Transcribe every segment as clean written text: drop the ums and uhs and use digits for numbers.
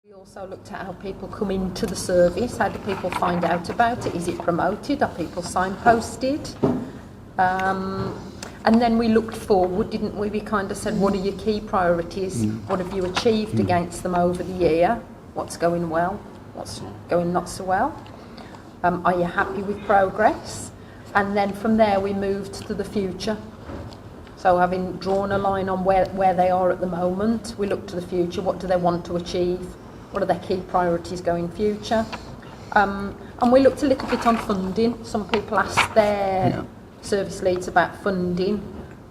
We also looked at how people come into the service. How do people find out about it? Is it promoted? Are people signposted? And then we looked forward, didn't we? We kind of said, what are your key priorities? What have you achieved against them over the year? What's going well? What's going not so well? Are you happy with progress? And then from there we moved to the future. So having drawn a line on where they are at the moment, we look to the future. What do they want to achieve? What are their key priorities going future? And we looked a little bit on funding. Some people asked their service leads about funding,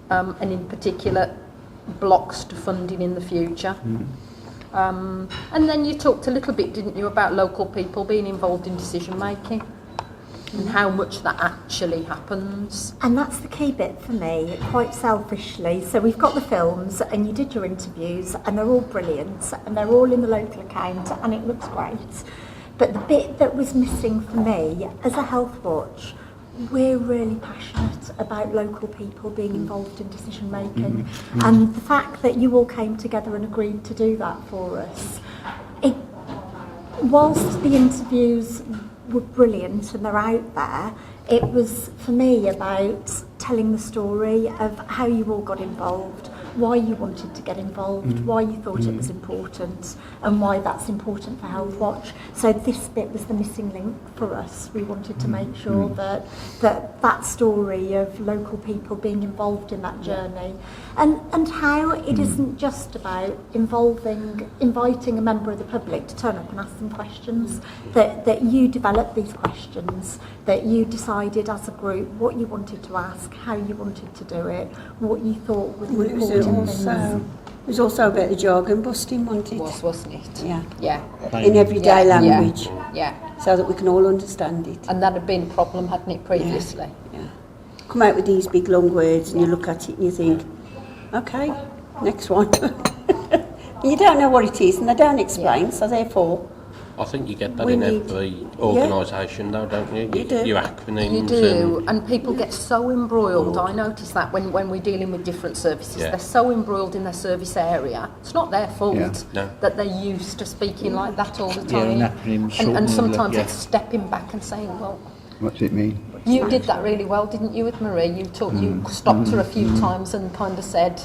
and in particular blocks to funding in the future. And then you talked a little bit, didn't you, about local people being involved in decision making and how much that actually happens. And that's the key bit for me, quite selfishly. So we've got the films and you did your interviews and they're all brilliant and they're all in the local account and it looks great. But the bit that was missing for me as a health watch, we're really passionate about local people being involved in decision making, and the fact that you all came together and agreed to do that for us, whilst the interviews were brilliant and they're out there, it was for me about telling the story of how you all got involved, why you wanted to get involved, why you thought it was important, and why that's important for Health Watch. So this bit was the missing link for us. We wanted to make sure that story of local people being involved in that journey, and how it isn't just about inviting a member of the public to turn up and ask them questions, that you developed these questions, that you decided as a group what you wanted to ask, how you wanted to do it, what you thought was important. It was also about the jargon busting, wasn't it? Wasn't it? Yeah. In everyday language. Yeah. So that we can all understand it. And that had been a problem, hadn't it, previously? Yeah. Come out with these big long words and you look at it and you think, okay, next one. You don't know what it is and they don't explain, so therefore... I think you get that in every organisation though, don't you? You do. Your acronyms. You do, and people get so embroiled. I notice that when we're dealing with different services, they're so embroiled in their service area. It's not their fault that they're used to speaking like that all the time. And sometimes it's stepping back and saying, well, what does it mean? You did that really well, didn't you, with Marie? You stopped her a few times and kind of said,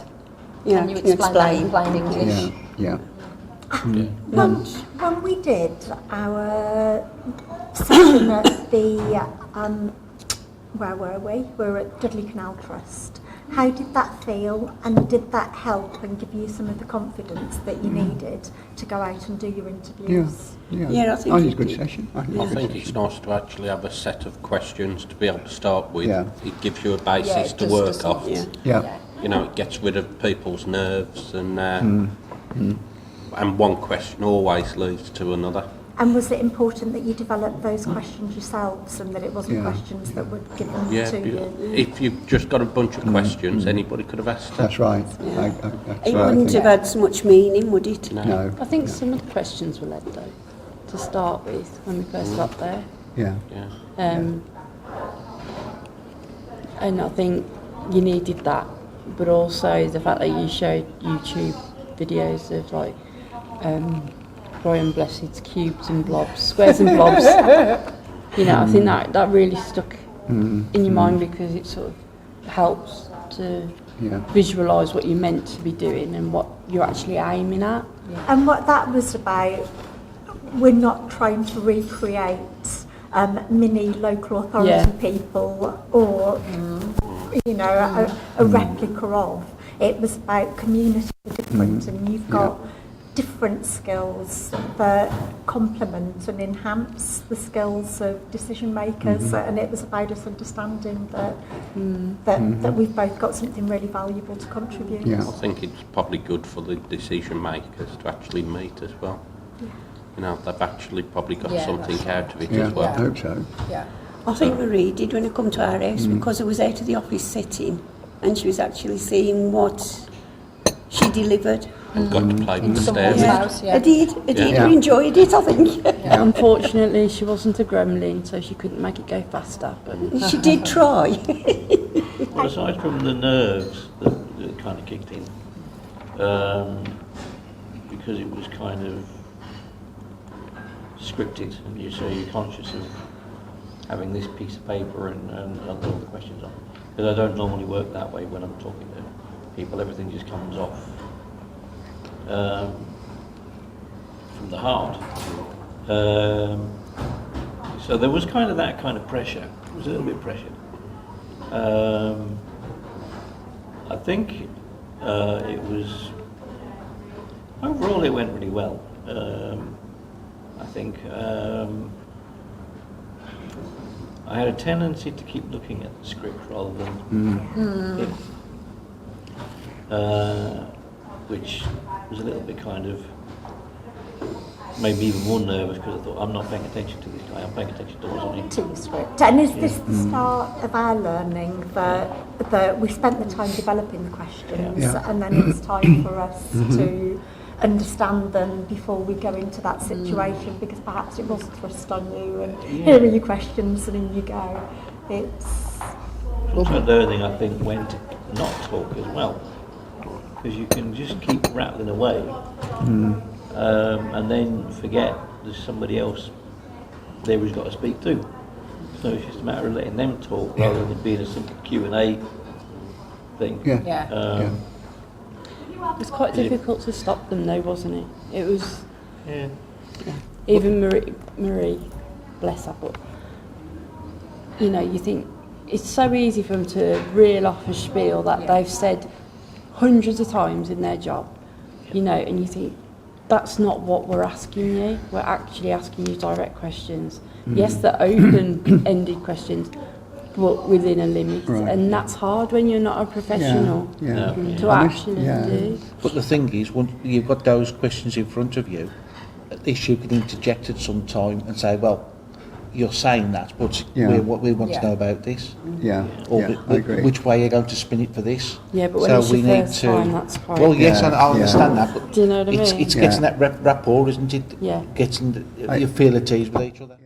can you explain that in plain English? Yeah. When we did our session at the, where were we? We were at Dudley Canal Trust. How did that feel, and did that help and give you some of the confidence that you needed to go out and do your interviews? Yeah, I think it was a good session. I think it's nice to actually have a set of questions to be able to start with. Yeah. It gives you a basis to work off. Yeah. You know, it gets rid of people's nerves and one question always leads to another. And was it important that you developed those questions yourselves and that it wasn't questions that were given to you? If you've just got a bunch of questions, anybody could have asked them. That's right. It wouldn't have had so much meaning, would it? No. I think some of the questions were led though, to start with, when we first got there. Yeah. And I think you needed that, but also the fact that you showed YouTube videos of like Brian Blessed's cubes and blobs, squares and blobs. You know, I think that really stuck in your mind because it sort of helps to visualise what you're meant to be doing and what you're actually aiming at. And what that was about, we're not trying to recreate mini local authority people or a replica of. It was about community different, and you've got different skills that complement and enhance the skills of decision makers, and it was about us understanding that we've both got something really valuable to contribute. I think it's probably good for the decision makers to actually meet as well. You know, they've actually probably got something out of it as well. I hope so. I think Marie did when I come to our house because I was out of the office setting and she was actually seeing what she delivered. And got to play with the stairs. I did. We enjoyed it, I think. Unfortunately, she wasn't a gremlin, so she couldn't make it go faster. But she did try. Well, aside from the nerves that kind of kicked in, because it was kind of scripted, and so you're conscious of having this piece of paper and all the questions on. Because I don't normally work that way when I'm talking to people. Everything just comes off from the heart. So there was kind of that kind of pressure. It was a little bit pressured. I think it was overall it went really well. I think I had a tendency to keep looking at the script rather than him, which was a little bit kind of made me even more nervous because I thought, I'm not paying attention to this guy, I'm paying attention to what's on it. To your script. And is this the start of our learning that we spent the time developing the questions and then it's time for us to understand them before we go into that situation, because perhaps it was thrust on you and here are your questions and in you go. It's Also learning, I think, when to not talk as well, because you can just keep rattling away and then forget there's somebody else there who's got to speak to. So it's just a matter of letting them talk rather than being a simple Q&A thing. It was quite difficult to stop them though, wasn't it? It was, Yeah. even Marie, bless her, but, you know, you think, it's so easy for them to reel off a spiel that they've said hundreds of times in their job, you know, and you think, that's not what we're asking you. We're actually asking you direct questions. Yes, they're open-ended questions, but within a limit. And that's hard when you're not a professional to actually do. But the thing is, once you've got those questions in front of you, at least you can interject at some time and say, well, you're saying that, but we want to know about this. Or I agree. which way you're going to spin it for this. Yeah, but when it's your first time, that's quite... Well, yes, I understand that, but do you know what I mean? it's getting that rapport, isn't it? Yeah. Getting you feel at ease with each other.